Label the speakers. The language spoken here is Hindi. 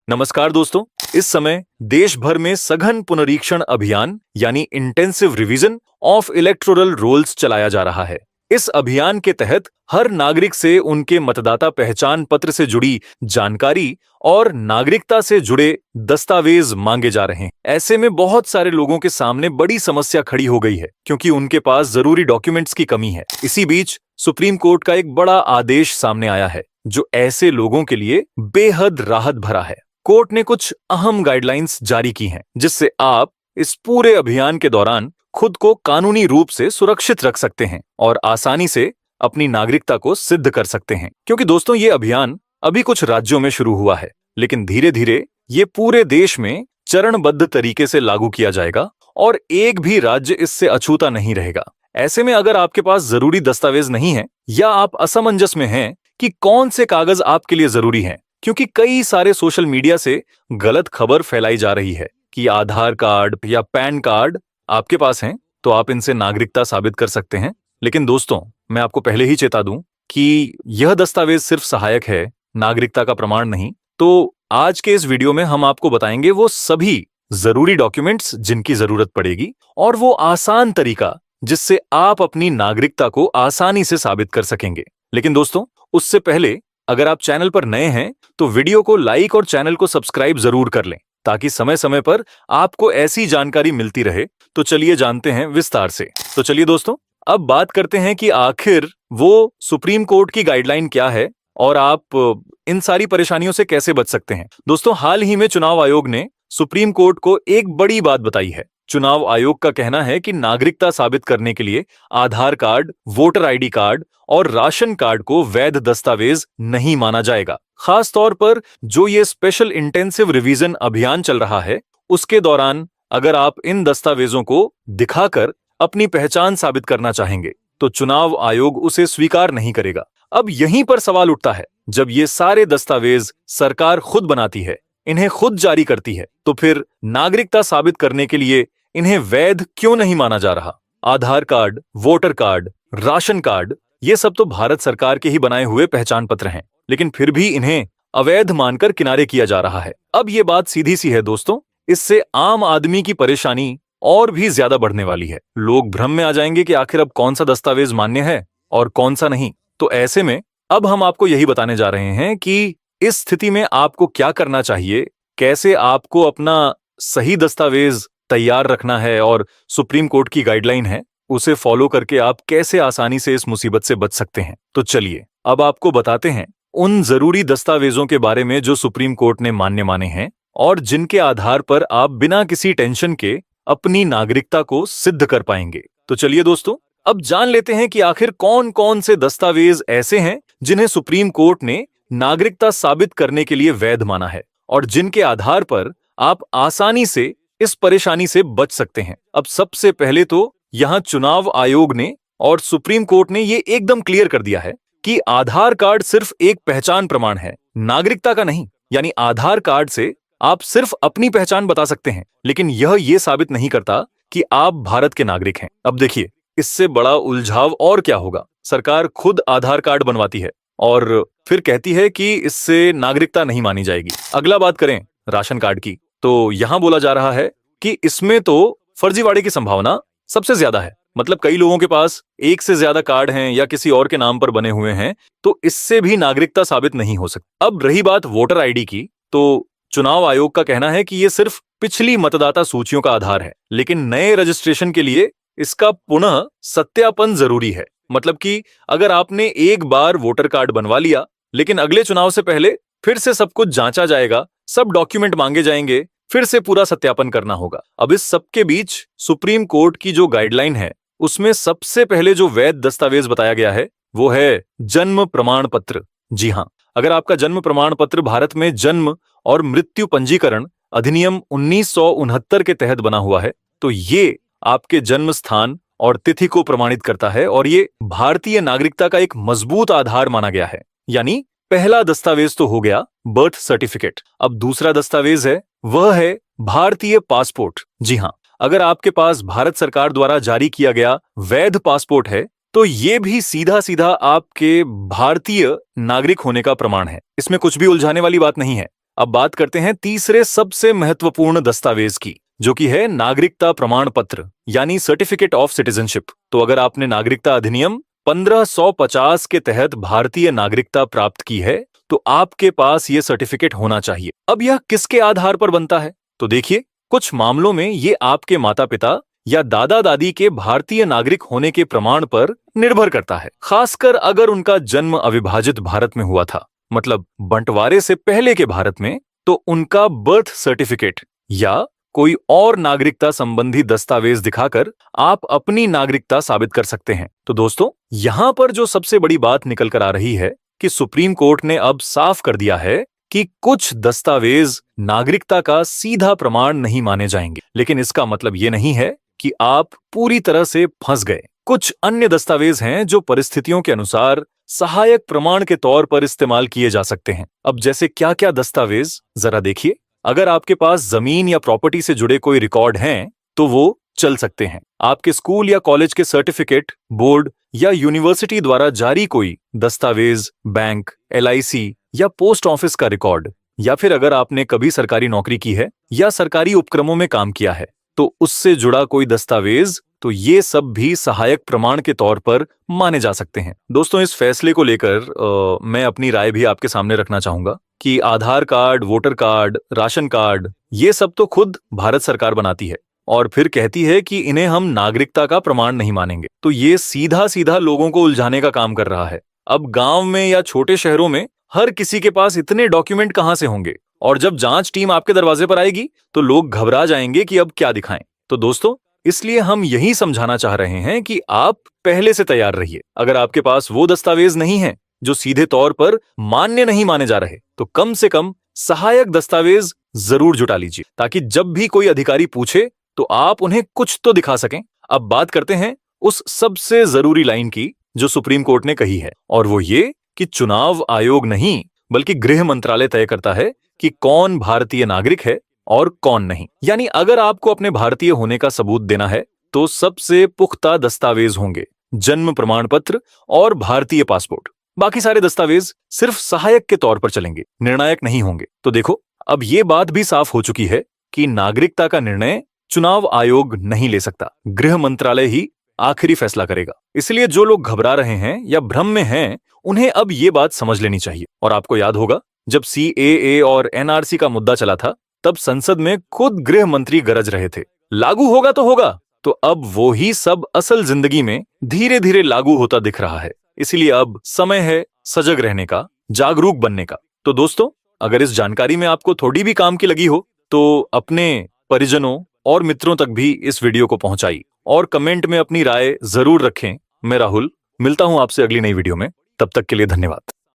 Speaker 1: नमस्कार दोस्तों। इस समय देश भर में सघन पुनरीक्षण अभियान यानी intensive revision of electoral rolls चलाया जा रहा है। इस अभियान के तहत हर नागरिक से उनके मतदाता पहचान पत्र से जुड़ी जानकारी और नागरिकता से जुड़े दस्तावेज मांगे जा रहे हैं। ऐसे में बहुत सारे लोगों के सामने बड़ी समस्या खड़ी हो गई है क्योंकि उनके पास जरूरी डॉक्यूमेंट्स की कमी है। इसी बीच सुप्रीम कोर्ट का एक बड़ा आदेश सामने आया है जो ऐसे लोगों के लिए बेहद राहत भरा है। कोर्ट ने कुछ अहम गाइडलाइंस जारी की हैं जिससे आप इस पूरे अभियान के दौरान खुद को कानूनी रूप से सुरक्षित रख सकते हैं और आसानी से अपनी नागरिकता को सिद्ध कर सकते हैं। क्योंकि दोस्तों ये अभियान अभी कुछ राज्यों में शुरू हुआ है, लेकिन धीरे धीरे ये पूरे देश में चरणबद्ध तरीके से लागू किया जाएगा और एक भी राज्य इससे अछूता नहीं रहेगा। ऐसे में अगर आपके पास जरूरी दस्तावेज नहीं है या आप असमंजस में हैं कि कौन से कागज आपके लिए जरूरी हैं, क्योंकि कई सारे सोशल मीडिया से गलत खबर फैलाई जा रही है कि आधार कार्ड या पैन कार्ड आपके पास हैं तो आप इनसे नागरिकता साबित कर सकते हैं। लेकिन दोस्तों, मैं आपको पहले ही चेता दूं कि यह दस्तावेज सिर्फ सहायक है, नागरिकता का प्रमाण नहीं। तो आज के इस वीडियो में हम आपको बताएंगे वो सभी जरूरी डॉक्यूमेंट्स जिनकी जरूरत पड़ेगी और वो आसान तरीका जिससे आप अपनी नागरिकता को आसानी से साबित कर सकेंगे। लेकिन दोस्तों, उससे पहले अगर आप चैनल पर नए हैं तो वीडियो को लाइक और चैनल को सब्सक्राइब जरूर कर लें ताकि समय समय पर आपको ऐसी जानकारी मिलती रहे। तो चलिए जानते हैं विस्तार से। तो चलिए दोस्तों, अब बात करते हैं कि आखिर वो सुप्रीम कोर्ट की गाइडलाइन क्या है और आप इन सारी परेशानियों से कैसे बच सकते हैं। दोस्तों, हाल ही में चुनाव आयोग ने सुप्रीम कोर्ट को एक बड़ी बात बताई है। चुनाव आयोग का कहना है कि नागरिकता साबित करने के लिए आधार कार्ड, वोटर आईडी कार्ड और राशन कार्ड को वैध दस्तावेज नहीं माना जाएगा। खास तौर पर जो ये स्पेशल इंटेंसिव रिवीजन अभियान चल रहा है उसके दौरान अगर आप इन दस्तावेजों को दिखाकर अपनी पहचान साबित करना चाहेंगे तो चुनाव आयोग उसे स्वीकार नहीं करेगा। अब यहीं पर सवाल उठता है, जब ये सारे दस्तावेज सरकार खुद बनाती है, इन्हें खुद जारी करती है, तो फिर नागरिकता साबित करने के लिए इन्हें वैध क्यों नहीं माना जा रहा? Aadhaar card, voter card, ration card, ये सब तो भारत सरकार के ही बनाए हुए पहचान पत्र हैं, लेकिन फिर भी इन्हें अवैध मानकर किनारे किया जा रहा है। अब ये बात सीधी सी है दोस्तों, इससे आम आदमी की परेशानी और भी ज्यादा बढ़ने वाली है। लोग भ्रम में आ जाएंगे कि आखिर अब कौन सा दस्तावेज मान्य है और कौन सा नहीं। तो ऐसे में अब हम आपको यही बताने जा रहे हैं कि इस स्थिति में आपको क्या करना चाहिए, कैसे आपको अपना सही दस्तावेज तैयार रखना है और सुप्रीम कोर्ट की गाइडलाइन है उसे फॉलो करके आप कैसे आसानी से इस मुसीबत से बच सकते हैं। तो चलिए अब आपको बताते हैं उन जरूरी दस्तावेजों के बारे में जो सुप्रीम कोर्ट ने मान्य माने हैं और जिनके आधार पर आप बिना किसी टेंशन के अपनी नागरिकता को सिद्ध कर पाएंगे। तो चलिए दोस्तों, अब जान लेते हैं कि आखिर कौन कौन से दस्तावेज ऐसे हैं जिन्हें सुप्रीम कोर्ट ने नागरिकता साबित करने के लिए वैध माना है और जिनके आधार पर आप आसानी से इस परेशानी से बच सकते हैं। अब सबसे पहले तो यहां चुनाव आयोग ने और सुप्रीम कोर्ट ने ये एकदम क्लियर कर दिया है कि आधार कार्ड सिर्फ एक पहचान प्रमाण है, नागरिकता का नहीं। यानी आधार कार्ड से आप सिर्फ अपनी पहचान बता सकते हैं, लेकिन यह ये साबित नहीं करता कि आप भारत के नागरिक हैं। अब देखिए, इससे बड़ा उलझाव और क्या होगा। सरकार खुद आधार कार्ड बनवाती है और फिर कहती है कि इससे नागरिकता नहीं मानी जाएगी। अगला बात करें राशन कार्ड की, तो यहां बोला जा रहा है कि इसमें तो फर्जीवाड़े की संभावना सबसे ज्यादा है। मतलब कई लोगों के पास एक से ज्यादा कार्ड हैं या किसी और के नाम पर बने हुए हैं, तो इससे भी नागरिकता साबित नहीं हो सकती। अब रही बात वोटर आईडी की, तो चुनाव आयोग का कहना है कि यह सिर्फ पिछली मतदाता सूचियों का आधार है, लेकिन नए रजिस्ट्रेशन के लिए इसका पुनः सत्यापन जरूरी है। मतलब कि अगर आपने एक बार वोटर कार्ड बनवा लिया, लेकिन अगले चुनाव से पहले फिर से सब कुछ जांचा जाएगा, सब डॉक्यूमेंट मांगे जाएंगे, फिर से पूरा सत्यापन करना होगा। अब इस सबके बीच सुप्रीम कोर्ट की जो गाइडलाइन है उसमें सबसे पहले जो वैध दस्तावेज बताया गया है वो है जन्म प्रमाण पत्र। जी हां, अगर आपका जन्म प्रमाण पत्र भारत में जन्म और मृत्यु पंजीकरण अधिनियम 1969 के तहत बना हुआ है तो ये आपके जन्म स्थान और तिथि को प्रमाणित करता है और ये भारतीय नागरिकता का एक मजबूत आधार माना गया है। यानी पहला दस्तावेज तो हो गया बर्थ सर्टिफिकेट। अब दूसरा दस्तावेज है वह है भारतीय पासपोर्ट। जी हां, अगर आपके पास भारत सरकार द्वारा जारी किया गया वैध पासपोर्ट है तो ये भी सीधा सीधा आपके भारतीय नागरिक होने का प्रमाण है। इसमें कुछ भी उलझाने वाली बात नहीं है। अब बात करते हैं तीसरे सबसे महत्वपूर्ण दस्तावेज की, जो कि है नागरिकता प्रमाण पत्र यानी सर्टिफिकेट ऑफ सिटीजनशिप। तो अगर आपने नागरिकता अधिनियम 1550 के तहत भारतीय नागरिकता प्राप्त की है तो आपके पास ये सर्टिफिकेट होना चाहिए। अब यह किसके आधार पर बनता है? तो देखिए, कुछ मामलों में ये आपके माता पिता या दादा दादी के भारतीय नागरिक होने के प्रमाण पर निर्भर करता है, खासकर अगर उनका जन्म अविभाजित भारत में हुआ था, मतलब बंटवारे से पहले के भारत में, तो उनका बर्थ सर्टिफिकेट या कोई और नागरिकता संबंधी दस्तावेज दिखाकर आप अपनी नागरिकता साबित कर सकते हैं। तो दोस्तों, यहां पर जो सबसे बड़ी बात निकल कर आ रही है कि सुप्रीम कोर्ट ने अब साफ कर दिया है कि कुछ दस्तावेज नागरिकता का सीधा प्रमाण नहीं माने जाएंगे, लेकिन इसका मतलब ये नहीं है कि आप पूरी तरह से फंस गए। कुछ अन्य दस्तावेज हैं जो परिस्थितियों के अनुसार सहायक प्रमाण के तौर पर इस्तेमाल किए जा सकते हैं। अब जैसे क्या क्या दस्तावेज, जरा देखिए। अगर आपके पास जमीन या प्रॉपर्टी से जुड़े कोई रिकॉर्ड हैं तो वो चल सकते हैं। आपके स्कूल या कॉलेज के सर्टिफिकेट, बोर्ड या यूनिवर्सिटी द्वारा जारी कोई दस्तावेज, बैंक, LIC या पोस्ट ऑफिस का रिकॉर्ड, या फिर अगर आपने कभी सरकारी नौकरी की है या सरकारी उपक्रमों में काम किया है तो उससे जुड़ा कोई दस्तावेज, तो ये सब भी सहायक प्रमाण के तौर पर माने जा सकते हैं। दोस्तों, इस फैसले को लेकर मैं अपनी राय भी आपके सामने रखना चाहूंगा कि Aadhaar card, voter card, ration card, ये सब तो खुद भारत सरकार बनाती है और फिर कहती है कि इन्हें हम नागरिकता का प्रमाण नहीं मानेंगे। तो ये सीधा सीधा लोगों को उलझाने का काम कर रहा है। अब गांव में या छोटे शहरों में हर किसी के पास इतने डॉक्यूमेंट कहां से होंगे, और जब जांच टीम आपके दरवाजे पर आएगी तो लोग घबरा जाएंगे कि अब क्या दिखाएं। तो दोस्तों, इसलिए हम यही समझाना चाह रहे हैं कि आप पहले से तैयार रहिए। अगर आपके पास वो दस्तावेज नहीं है जो सीधे तौर पर मान्य नहीं माने जा रहे, तो कम से कम सहायक दस्तावेज जरूर जुटा लीजिए, ताकि जब भी कोई अधिकारी पूछे तो आप उन्हें कुछ तो दिखा सकें। अब बात करते हैं उस सबसे जरूरी लाइन की जो सुप्रीम कोर्ट ने कही है, और वो ये कि चुनाव आयोग नहीं बल्कि गृह मंत्रालय तय करता है कि कौन भारतीय नागरिक है और कौन नहीं। यानी अगर आपको अपने भारतीय होने का सबूत देना है तो सबसे पुख्ता दस्तावेज होंगे जन्म प्रमाण पत्र और भारतीय पासपोर्ट। बाकी सारे दस्तावेज सिर्फ सहायक के तौर पर चलेंगे, निर्णायक नहीं होंगे। तो देखो, अब ये बात भी साफ हो चुकी है कि नागरिकता का निर्णय चुनाव आयोग नहीं ले सकता, गृह मंत्रालय ही आखिरी फैसला करेगा। इसलिए जो लोग घबरा रहे हैं या भ्रम में हैं, उन्हें अब ये बात समझ लेनी चाहिए। और आपको याद होगा, जब CAA और NRC का मुद्दा चला था, तब संसद में खुद गृह मंत्री गरज रहे थे, लागू होगा तो होगा। तो अब वो ही सब असल जिंदगी में धीरे धीरे लागू होता दिख रहा है। इसीलिए अब समय है सजग रहने का, जागरूक बनने का। तो दोस्तों, अगर इस जानकारी में आपको थोड़ी भी काम की लगी हो तो अपने परिजनों और मित्रों तक भी इस वीडियो को पहुंचाइए और कमेंट में अपनी राय जरूर रखें। मैं राहुल मिलता हूं आपसे अगली नई वीडियो में। तब तक के लिए धन्यवाद।